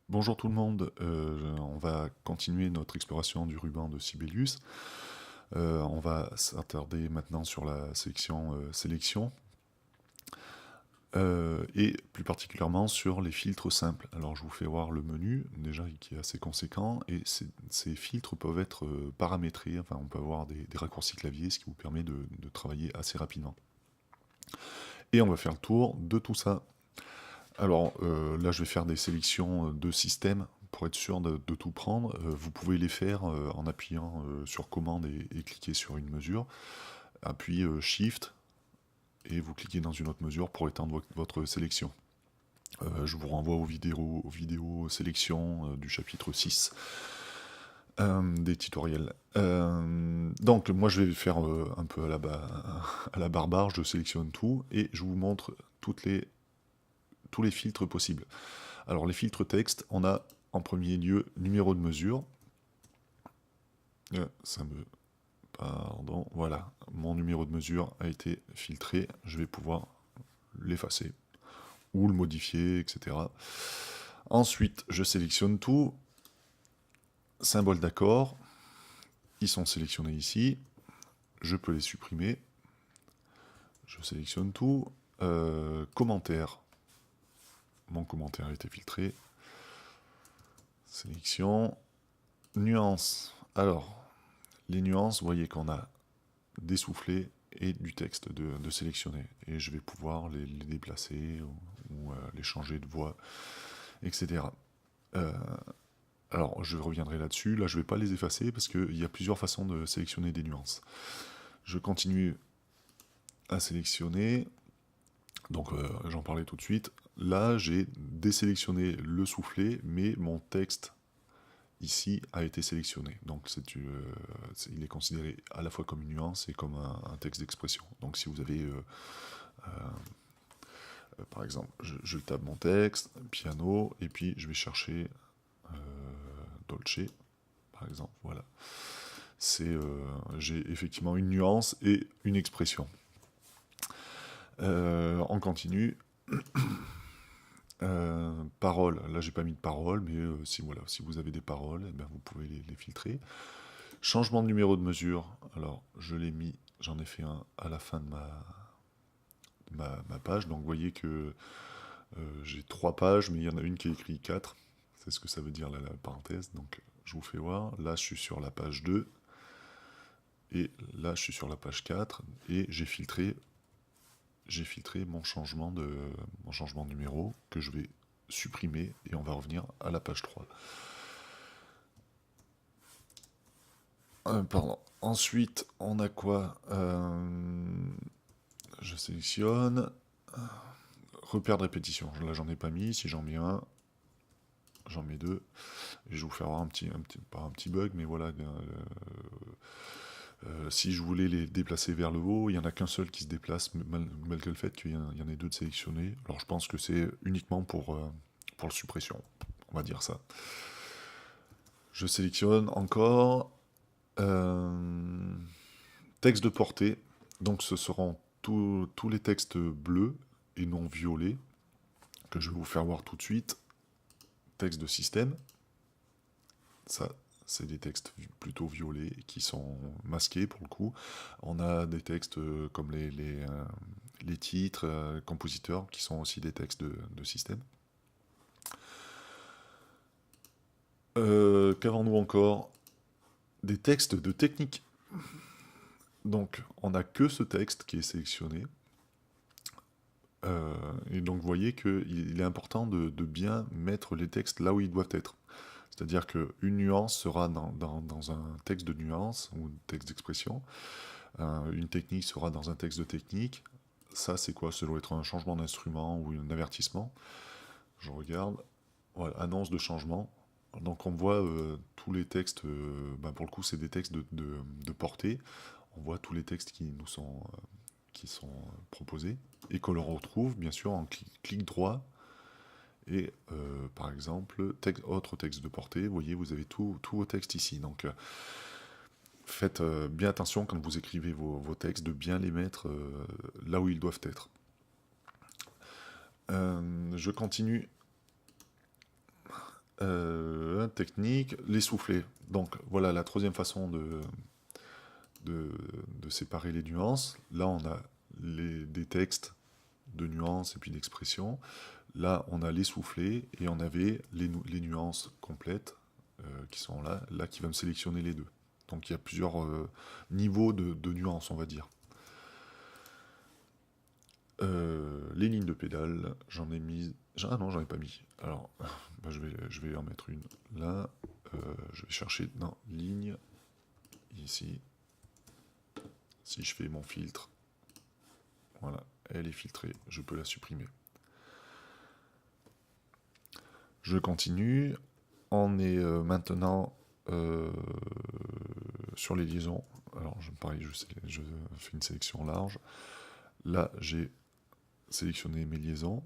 Bonjour tout le monde, on va continuer notre exploration du ruban de Sibelius. On va s'attarder maintenant sur la sélection, et plus particulièrement sur les filtres simples. Alors je vous fais voir le menu, déjà qui est assez conséquent, et ces filtres peuvent être paramétrés, enfin on peut avoir des raccourcis clavier, ce qui vous permet de travailler assez rapidement. Et on va faire le tour de tout ça. Alors là, je vais faire des sélections de systèmes pour être sûr de tout prendre. Vous pouvez les faire en appuyant sur commande et cliquer sur une mesure. Appuyez Shift et vous cliquez dans une autre mesure pour étendre votre sélection. Je vous renvoie aux vidéos sélection du chapitre 6 des tutoriels. Donc moi je vais faire un peu à la barbare, je sélectionne tout et je vous montre tous les filtres possibles. Alors les filtres texte, on a en premier lieu numéro de mesure. Pardon, voilà, mon numéro de mesure a été filtré, je vais pouvoir l'effacer ou le modifier, etc. Ensuite, je sélectionne tout. Symboles d'accord, ils sont sélectionnés ici. Je peux les supprimer. Je sélectionne tout. Commentaires. Mon commentaire a été filtré. Sélection. Nuances. Alors, les nuances, vous voyez qu'on a des soufflets et du texte de sélectionner. Et je vais pouvoir les déplacer ou les changer de voix, etc. Alors, je reviendrai là-dessus. Là, je ne vais pas les effacer parce qu'il y a plusieurs façons de sélectionner des nuances. Je continue à sélectionner. Donc, j'en parlais tout de suite. Là, j'ai désélectionné le soufflet, mais mon texte ici a été sélectionné. Donc, il est considéré à la fois comme une nuance et comme un texte d'expression. Donc, si vous avez, par exemple, je tape mon texte, piano, et puis je vais chercher Dolce, par exemple. Voilà. J'ai effectivement une nuance et une expression. On continue. Paroles, là j'ai pas mis de paroles, mais si vous avez des paroles, eh bien, vous pouvez les filtrer. Changement de numéro de mesure, alors je l'ai mis, j'en ai fait un à la fin de ma page, donc vous voyez que j'ai 3 pages, mais il y en a une qui est écrite 4, c'est ce que ça veut dire la parenthèse, donc je vous fais voir, là je suis sur la page 2, et là je suis sur la page 4, et j'ai filtré mon changement de numéro, que je vais supprimer, et on va revenir à la page 3. Pardon. Ensuite, on a quoi je sélectionne. Repère de répétition. Là, j'en ai pas mis. Si j'en mets un, j'en mets deux. Et je vais vous faire voir pas un petit bug, mais voilà. Si je voulais les déplacer vers le haut, il n'y en a qu'un seul qui se déplace, malgré le fait qu'il y en ait deux de sélectionnés. Alors, je pense que c'est uniquement pour la suppression. On va dire ça. Je sélectionne encore. Texte de portée. Donc, ce seront tous les textes bleus et non violets que je vais vous faire voir tout de suite. Texte de système, ça c'est des textes plutôt violets qui sont masqués pour le coup. On a des textes comme les titres, compositeurs qui sont aussi des textes de système. Qu'avons-nous encore? Des textes de technique. Donc on n'a que ce texte qui est sélectionné. Et donc vous voyez qu'il est important de bien mettre les textes là où ils doivent être. C'est-à-dire qu'une nuance sera dans un texte de nuance ou un texte d'expression, une technique sera dans un texte de technique. Ça c'est quoi? Ça doit être un changement d'instrument ou un avertissement. Je regarde. Voilà, annonce de changement. Donc on voit tous les textes, pour le coup c'est des textes de portée. On voit tous les textes qui sont proposés et que l'on retrouve bien sûr en clic droit et par exemple autre texte de portée, vous voyez vous avez tous vos textes ici, donc faites bien attention quand vous écrivez vos textes de bien les mettre là où ils doivent être. Je continue Technique, les soufflets. Donc voilà la troisième façon de séparer les nuances. Là, on a des textes de nuances et puis d'expressions. Là, on a les soufflets et on avait les nuances complètes qui sont là qui va me sélectionner les deux. Donc il y a plusieurs niveaux de nuances, on va dire. Les lignes de pédale, j'en ai mis... Ah non, j'en ai pas mis. Alors, bah, je vais en mettre une là. Je vais chercher dans ligne, ici. Si je fais mon filtre, voilà, elle est filtrée, je peux la supprimer. Je continue. On est maintenant sur les liaisons. Alors, pareil, je fais une sélection large. Là, j'ai sélectionné mes liaisons.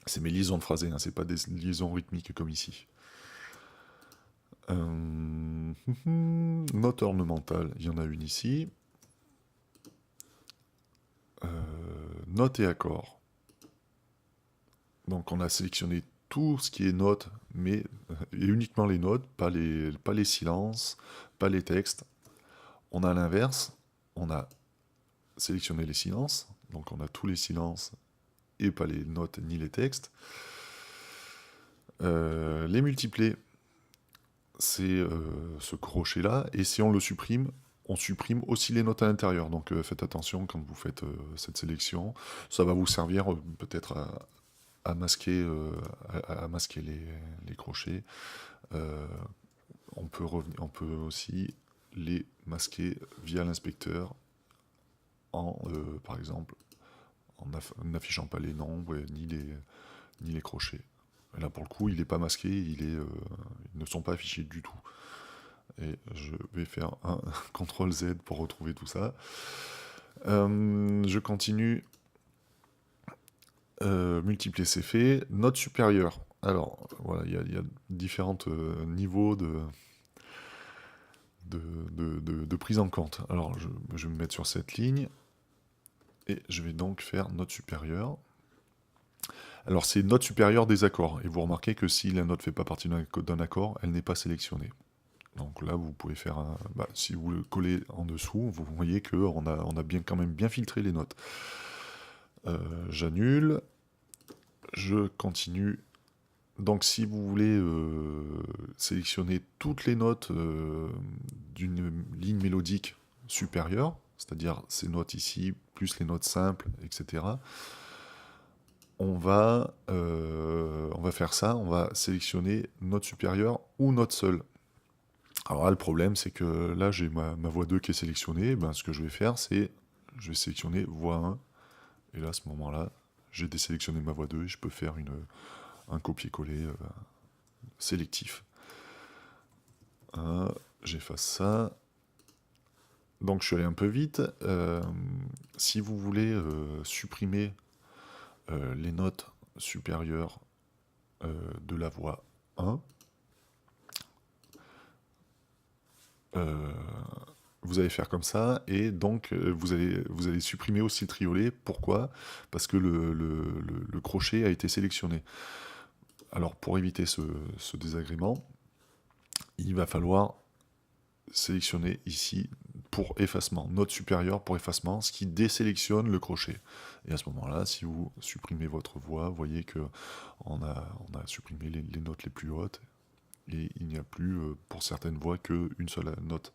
C'est mes liaisons de phrasé, hein, c'est pas des liaisons rythmiques comme ici. Note ornementale, il y en a une ici. Notes et accords. Donc on a sélectionné tout ce qui est notes, mais et uniquement les notes, pas les silences, pas les textes. On a l'inverse, on a sélectionné les silences, donc on a tous les silences et pas les notes ni les textes. Les multiplés, c'est ce crochet-là, et si on le supprime, on supprime aussi les notes à l'intérieur. Donc faites attention quand vous faites cette sélection. Ça va vous servir peut-être à masquer, les crochets. On peut aussi les masquer via l'inspecteur par exemple, en n'affichant pas les nombres ni les crochets. Là, pour le coup, il n'est pas masqué, ils ne sont pas affichés du tout. Et je vais faire un CTRL Z pour retrouver tout ça. Je continue. Multiplier, c'est fait. Note supérieure. Alors, voilà, il y a différents niveaux de prise en compte. Alors, je vais me mettre sur cette ligne. Et je vais donc faire note supérieure. Alors, c'est note supérieure des accords. Et vous remarquez que si la note ne fait pas partie d'un accord, elle n'est pas sélectionnée. Donc là, vous pouvez faire si vous le collez en dessous, vous voyez qu'on a quand même bien filtré les notes. J'annule. Je continue. Donc si vous voulez sélectionner toutes les notes d'une ligne mélodique supérieure, c'est-à-dire ces notes ici, plus les notes simples, etc., on va faire ça, on va sélectionner note supérieure ou note seule. Alors là, le problème, c'est que là, j'ai ma voix 2 qui est sélectionnée. Ben, ce que je vais faire, c'est je vais sélectionner voix 1. Et là, à ce moment-là, j'ai désélectionné ma voix 2 et je peux faire un copier-coller sélectif. J'efface ça. Donc, je suis allé un peu vite. Si vous voulez supprimer les notes supérieures de la voix 1, vous allez faire comme ça, et donc vous allez supprimer aussi le triolet. Pourquoi? Parce que le crochet a été sélectionné. Alors pour éviter ce désagrément, il va falloir sélectionner ici pour effacement, note supérieure pour effacement, ce qui désélectionne le crochet. Et à ce moment-là, si vous supprimez votre voix, vous voyez que on a supprimé les notes les plus hautes, et il n'y a plus pour certaines voix qu'une seule note.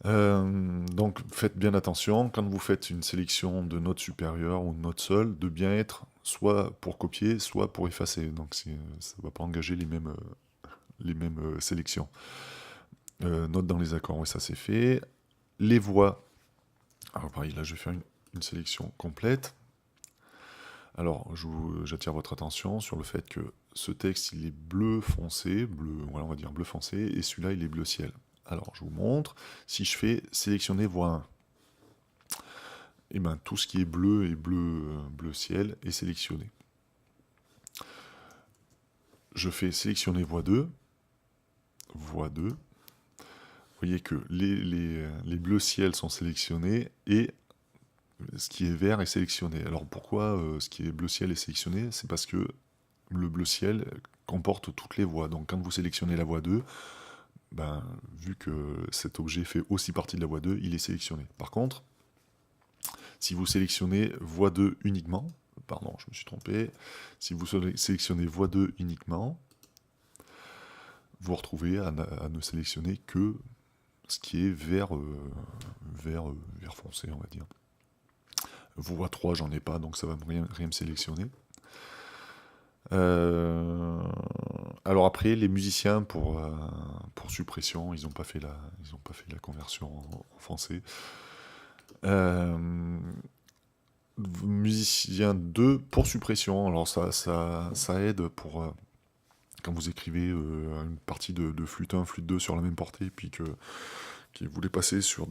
Donc faites bien attention, quand vous faites une sélection de notes supérieures ou de notes seules, de bien être soit pour copier, soit pour effacer. Donc ça ne va pas engager les mêmes sélections. Notes dans les accords, oui, ça c'est fait. Les voix, alors pareil, là je vais faire une sélection complète. Alors j'attire votre attention sur le fait que ce texte il est bleu foncé, voilà, on va dire bleu foncé, et celui-là il est bleu ciel. Alors, je vous montre, si je fais sélectionner voix 1, et ben, tout ce qui est bleu et bleu ciel est sélectionné. Je fais sélectionner voix 2. Vous voyez que les bleus ciel sont sélectionnés et ce qui est vert est sélectionné. Alors pourquoi ce qui est bleu ciel est sélectionné? C'est parce que le bleu ciel comporte toutes les voix. Donc quand vous sélectionnez la voix 2, ben, vu que cet objet fait aussi partie de la voix 2, il est sélectionné. Par contre, si vous sélectionnez voix 2 uniquement, pardon, je me suis trompé, si vous sélectionnez voix 2 uniquement, vous vous retrouvez à ne sélectionner que ce qui est vert foncé, on va dire. Voix 3, j'en ai pas, donc ça va rien me sélectionner. Alors après, les musiciens pour suppression, ils n'ont pas fait la conversion en français. Musicien 2 pour suppression, alors ça aide pour quand vous écrivez une partie de flûte 1, flûte 2 sur la même portée, puis que vous voulez passer sur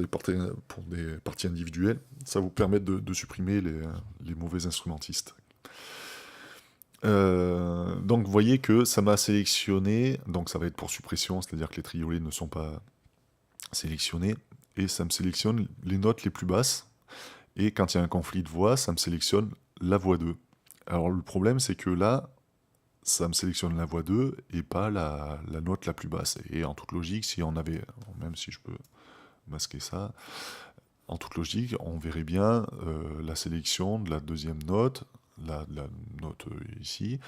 pour des parties individuelles, ça vous permet de supprimer les mauvais instrumentistes. Donc vous voyez que ça m'a sélectionné, donc ça va être pour suppression, c'est-à-dire que les triolets ne sont pas sélectionnés, et ça me sélectionne les notes les plus basses, et quand il y a un conflit de voix, ça me sélectionne la voix 2. Alors le problème, c'est que là, ça me sélectionne la voix 2 et pas la note la plus basse. Et en toute logique, si on avait, même si je peux masquer ça, en toute logique, on verrait bien la sélection de la deuxième note, la note ici,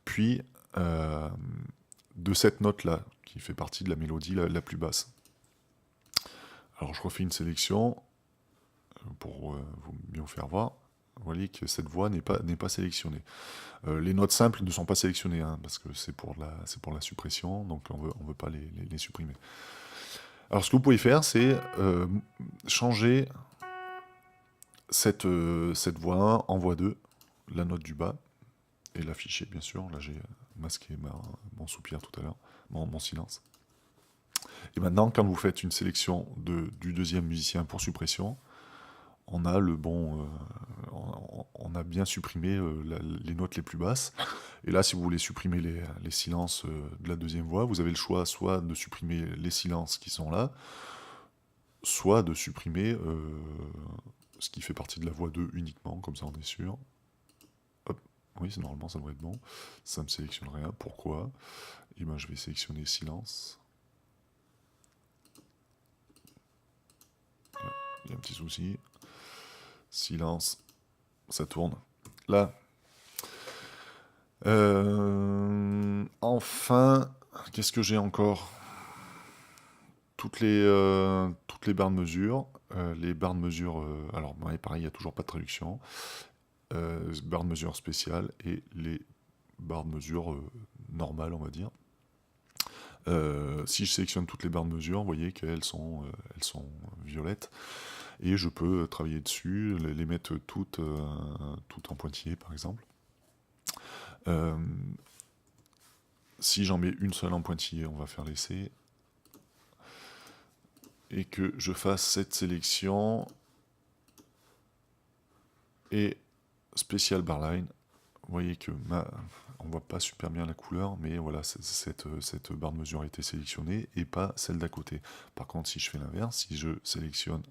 puis de cette note-là, qui fait partie de la mélodie la plus basse. Alors je refais une sélection pour mieux vous faire voir. Vous voyez que cette voix n'est pas sélectionnée. Les notes simples ne sont pas sélectionnées, hein, parce que c'est pour la suppression, donc on veut pas les supprimer. Alors ce que vous pouvez faire, c'est changer cette voix 1 en voix 2, la note du bas, et l'afficher bien sûr. Là j'ai masqué mon soupir tout à l'heure, mon silence. Et maintenant, quand vous faites une sélection du deuxième musicien pour suppression, on a on a bien supprimé les notes les plus basses. Et là, si vous voulez supprimer les silences de la deuxième voix, vous avez le choix soit de supprimer les silences qui sont là, soit de supprimer ce qui fait partie de la voix 2 uniquement, comme ça on est sûr. Hop, oui, normalement ça devrait être bon. Ça me sélectionne rien. Pourquoi? Et ben je vais sélectionner silence. Il y a un petit souci. Silence, ça tourne. Là. Enfin, qu'est-ce que j'ai encore? Toutes les barres de mesure. Les barres de mesure, alors pareil, il n'y a toujours pas de traduction. Barres de mesure spéciales et les barres de mesure normales, on va dire. Si je sélectionne toutes les barres de mesure, vous voyez qu'elles sont violettes. Et je peux travailler dessus, les mettre toutes en pointillé, par exemple. Si j'en mets une seule en pointillé, on va faire l'essai. Et que je fasse cette sélection et spécial barline. Vous voyez que on voit pas super bien la couleur, mais voilà, cette barre de mesure a été sélectionnée et pas celle d'à côté. Par contre, si je fais l'inverse, si je sélectionne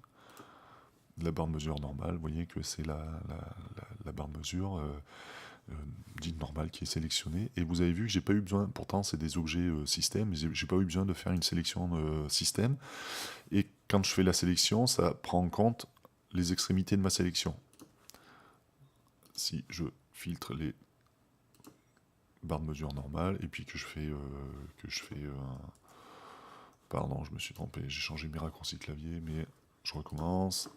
la barre de mesure normale, vous voyez que c'est la barre de mesure dite normale qui est sélectionnée. Et vous avez vu que j'ai pas eu besoin, pourtant c'est des objets système, j'ai pas eu besoin de faire une sélection système. Et quand je fais la sélection, ça prend en compte les extrémités de ma sélection. Si je filtre les barres de mesure normales et puis que je fais pardon, je me suis trompé, j'ai changé mes raccourcis clavier, mais je recommence.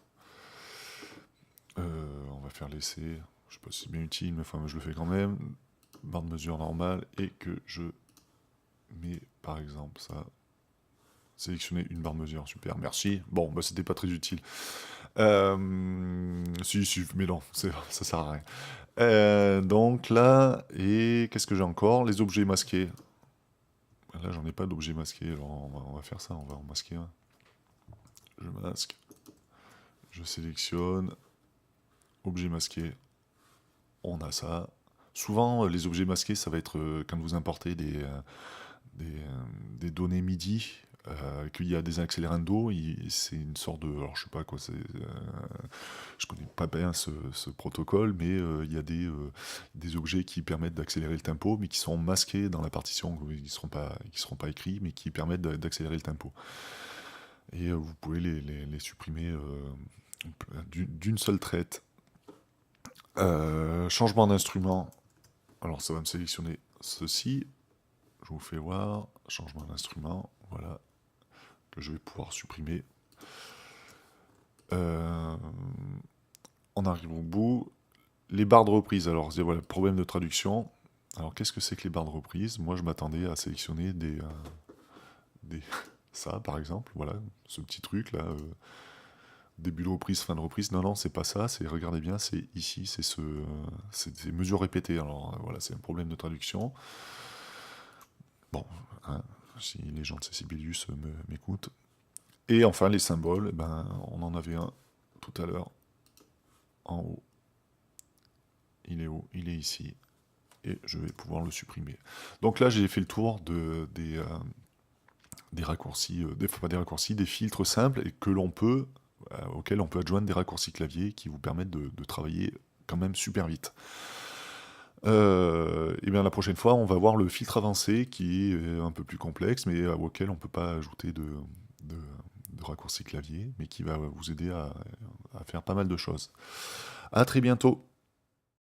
On va faire l'essai. Je sais pas si c'est bien utile, mais enfin je le fais quand même. Barre de mesure normale et que je mets par exemple ça. Sélectionner une barre de mesure, super, merci. Bon, bah c'était pas très utile. Si, mais non, ça sert à rien. Donc là, et qu'est-ce que j'ai encore? Les objets masqués. Là, j'en ai pas d'objets masqués, alors on va faire ça, on va en masquer un. Je masque. Je sélectionne. Objet masqué. On a ça. Souvent, les objets masqués, ça va être quand vous importez des données MIDI qu'il y a des accélérando, c'est une sorte de... Alors je sais pas quoi c'est... je connais pas bien ce protocole, mais il y a des objets qui permettent d'accélérer le tempo, mais qui sont masqués dans la partition, qui seront pas écrits, mais qui permettent d'accélérer le tempo. Et vous pouvez les supprimer d'une seule traite. Changement d'instrument. Alors ça va me sélectionner ceci. Je vous fais voir. Changement d'instrument. Voilà. Que je vais pouvoir supprimer. On arrive au bout. Les barres de reprise. Alors voilà, problème de traduction. Alors qu'est-ce que c'est que les barres de reprise? Moi je m'attendais à sélectionner ça par exemple. Voilà, ce petit truc là. Début de reprise, fin de reprise. Non, non, c'est pas ça. Regardez bien, c'est ici, c'est des mesures répétées. Alors voilà, c'est un problème de traduction. Bon, hein, si les gens de Cécilius m'écoutent. Et enfin, les symboles, on en avait un tout à l'heure, en haut. Il est où? Il est ici. Et je vais pouvoir le supprimer. Donc là, j'ai fait le tour des raccourcis, pas des raccourcis, des filtres simples et auxquels on peut adjoindre des raccourcis clavier qui vous permettent de travailler quand même super vite. Et bien la prochaine fois, on va voir le filtre avancé qui est un peu plus complexe, mais auquel on ne peut pas ajouter de raccourcis clavier, mais qui va vous aider à faire pas mal de choses. À très bientôt!